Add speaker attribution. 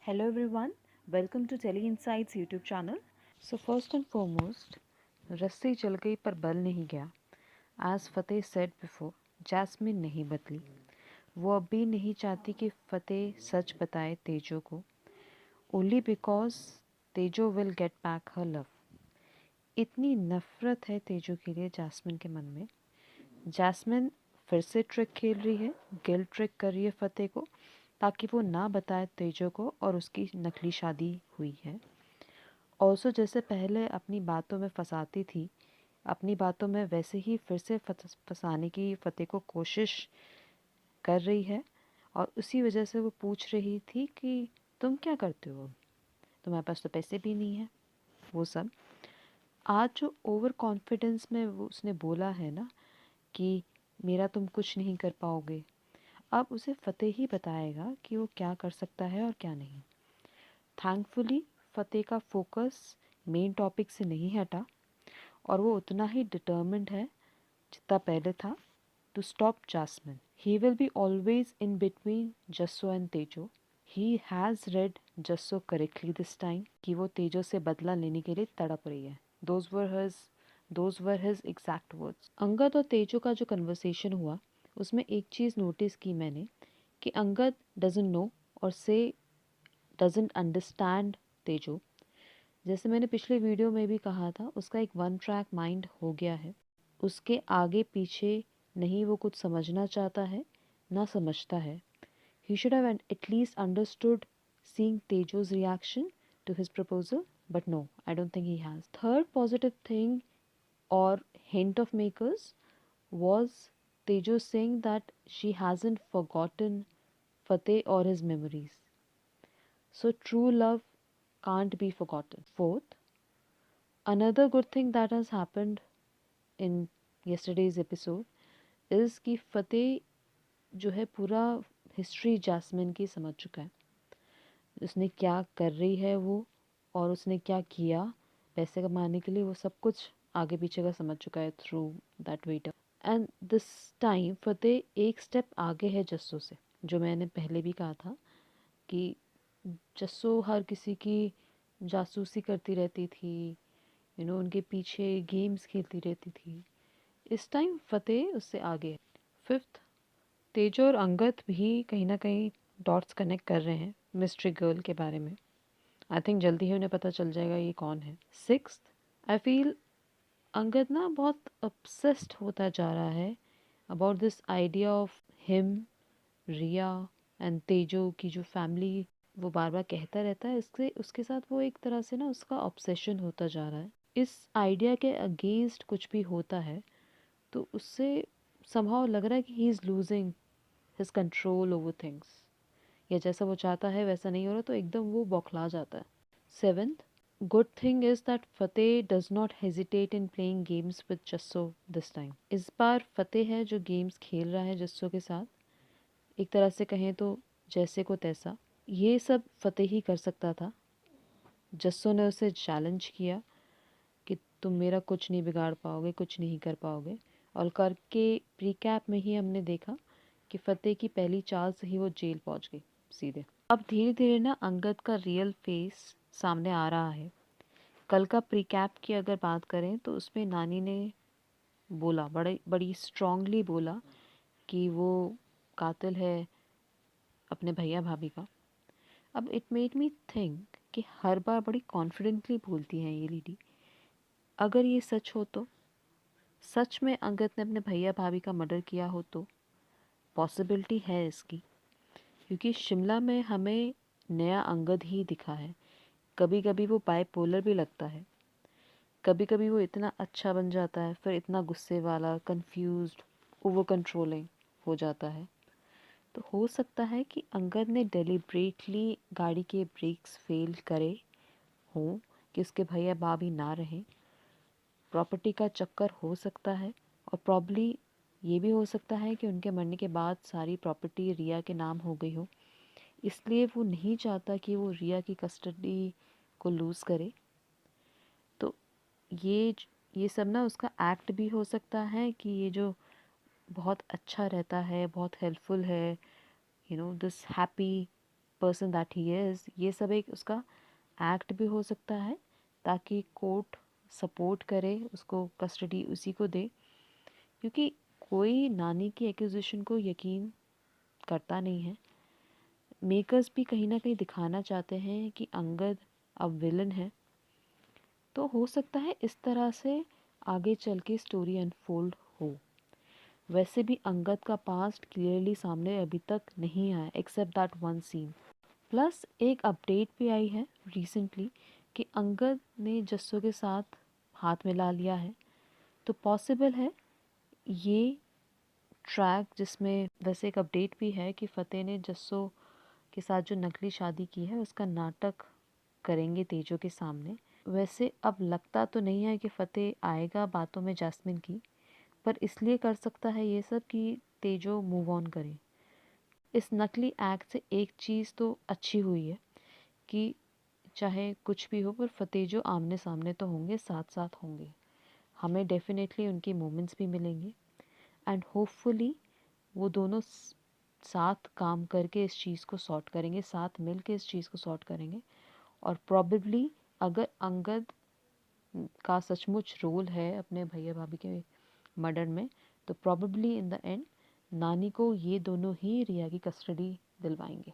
Speaker 1: Hello everyone, welcome to Tele Insights YouTube channel. So first and foremost, रस्सी चल गई पर बल नहीं गया. As फतेह said before, जैस्मिन नहीं बदली. वो अब भी नहीं चाहती कि फतेह सच बताए तेजो को. Only because तेजो will get back her love. इतनी नफरत है तेजो के लिए जैस्मिन के मन में. जैस्मिन फिर से ट्रिक खेल रही है, गिल्ट ट्रिक कर रही है फतेह को ताकि वो ना बताए तेजो को और उसकी नकली शादी हुई है. ऑल्सो जैसे पहले अपनी बातों में फंसाती थी, अपनी बातों में वैसे ही फिर से फंसाने की फतेह को कोशिश कर रही है. और उसी वजह से वो पूछ रही थी कि तुम क्या करते हो, तुम्हारे पास तो पैसे भी नहीं है, वो सब. आज जो ओवर कॉन्फिडेंस में वो उसने बोला है ना कि मेरा तुम कुछ नहीं कर पाओगे, अब उसे फतेह ही बताएगा कि वो क्या कर सकता है और क्या नहीं. थैंकफुली फतेह का फोकस मेन टॉपिक से नहीं हटा और वो उतना ही डिटर्मिन्ड है जितना पहले था to stop Jasmine. He will be always in between Jasso and Tejo. He has read Jasso correctly this time कि वो तेजो से बदला लेने के लिए तड़प रही है. Those were his exact words. Angad और तेजो का जो कन्वर्सेशन हुआ उसमें एक चीज़ नोटिस की मैंने कि अंगद डजंट नो और से डजंट अंडरस्टैंड तेजो. जैसे मैंने पिछले वीडियो में भी कहा था, उसका एक वन ट्रैक माइंड हो गया है. उसके आगे पीछे नहीं वो कुछ समझना चाहता है, ना समझता है. He should have at least understood seeing Tejo's reaction to his proposal, but no, I don't think he has. Third positive thing or hint of makers was Tejo saying that she hasn't forgotten Fateh or his memories. So true love can't be forgotten. Fourth, another good thing that has happened in yesterday's episode is कि फतेह जो है पूरा history jasmine की समझ चुका है. उसने क्या कर रही है वो और उसने क्या किया पैसे कमाने के लिए, वो सब कुछ आगे पीछे का समझ चुका है through that waiter. And this time Fateh एक स्टेप आगे है जस्सो से. जो मैंने पहले भी कहा था कि जस्सो हर किसी की जासूसी करती रहती थी, उनके पीछे गेम्स खेलती रहती थी. इस टाइम फतेह उससे आगे है. फिफ्थ, तेजो और अंगद भी कहीं ना कहीं डॉट्स कनेक्ट कर रहे हैं मिस्ट्री गर्ल के बारे में. आई थिंक जल्दी ही उन्हें पता चल जाएगा ये कौन है. सिक्स्थ, आई फील अंगद ना बहुत obsessed होता जा रहा है about this idea of him, Riya and Tejo की जो फैमिली वो बार बार कहता रहता है. इससे उसके साथ वो एक तरह से ना उसका ऑब्सेशन होता जा रहा है. इस आइडिया के अगेंस्ट कुछ भी होता है तो उससे समहाउ लग रहा है कि he is losing his control over things, या जैसा वो चाहता है वैसा नहीं हो रहा तो एकदम वो बौखला जाता है. Seventh, good thing is that Fateh does not hesitate in playing games with Jasso this time. इस बार फतेह है जो गेम्स खेल रहा है जस्सो के साथ. एक तरह से कहें तो जैसे को तैसा. ये सब फतेह ही कर सकता था. जस्सो ने उसे चैलेंज किया कि तुम मेरा कुछ नहीं बिगाड़ पाओगे, कुछ नहीं कर पाओगे. और करके प्रीकैप में ही हमने देखा कि फतेह की पहली चाल से ही वो जेल पहुंच गई सीधे. अब धीरे धीरे ना अंगद का रियल फेस सामने आ रहा है. कल का प्रीकैप की अगर बात करें तो उसमें नानी ने बोला, बड़ी स्ट्रांगली बोला कि वो कातिल है अपने भैया भाभी का. अब इट मेड मी थिंक कि हर बार बड़ी कॉन्फिडेंटली बोलती हैं ये लेडी. अगर ये सच हो तो, सच में अंगद ने अपने भैया भाभी का मर्डर किया हो तो पॉसिबिलिटी है इसकी, क्योंकि शिमला में हमें नया अंगद ही दिखा है. कभी कभी वो बाइपोलर भी लगता है, कभी कभी वो इतना अच्छा बन जाता है फिर इतना गुस्से वाला, कंफ्यूज्ड, ओवर कंट्रोलिंग हो जाता है. तो हो सकता है कि अंगद ने डेलिब्रेटली गाड़ी के ब्रेक्स फेल करे हों कि उसके भैया भाभी ना रहें. प्रॉपर्टी का चक्कर हो सकता है और प्रॉब्ली ये भी हो सकता है कि उनके मरने के बाद सारी प्रॉपर्टी रिया के नाम हो गई हो, इसलिए वो नहीं चाहता कि वो रिया की कस्टडी को लूज़ करे. तो ये सब ना उसका एक्ट भी हो सकता है कि ये जो बहुत अच्छा रहता है, बहुत हेल्पफुल है, this happy person that he is, ये सब एक उसका एक्ट भी हो सकता है ताकि कोर्ट सपोर्ट करे उसको, कस्टडी उसी को दे, क्योंकि कोई नानी की एक्यूजिशन को यकीन करता नहीं है। मेकर्स भी कहीं ना कहीं दिखाना चाहते हैं कि अंगद अब विलन है, तो हो सकता है इस तरह से आगे चल के स्टोरी अनफोल्ड हो। वैसे भी अंगद का पास्ट क्लियरली सामने अभी तक नहीं आया except that one scene. Plus एक अपडेट भी आई है रिसेंटली कि अंगद ने जस्सो के साथ हाथ मिला लिया है, तो पॉसिबल है ये ट्रैक, जिसमें वैसे एक अपडेट भी है कि फ़तेह ने जस्सो के साथ जो नकली शादी की है उसका नाटक करेंगे तेजो के सामने। वैसे अब लगता तो नहीं है कि फ़तेह आएगा बातों में जैस्मिन की, पर इसलिए कर सकता है ये सब कि तेजो मूव ऑन करे। इस नकली एक्ट से एक चीज़ तो अच्छी हुई है कि चाहे कुछ भी हो पर फ़तेह आमने सामने तो होंगे, साथ साथ होंगे, हमें डेफिनेटली उनकी मोमेंट्स भी मिलेंगे एंड होपफुली वो दोनों साथ काम करके इस चीज़ को सॉर्ट करेंगे, साथ मिल के इस चीज़ को सॉर्ट करेंगे। और प्रॉबेबली अगर अंगद का सचमुच रोल है अपने भैया भाभी के मर्डर में, तो प्रॉबेबली इन द एंड नानी को ये दोनों ही रिया की कस्टडी दिलवाएंगे।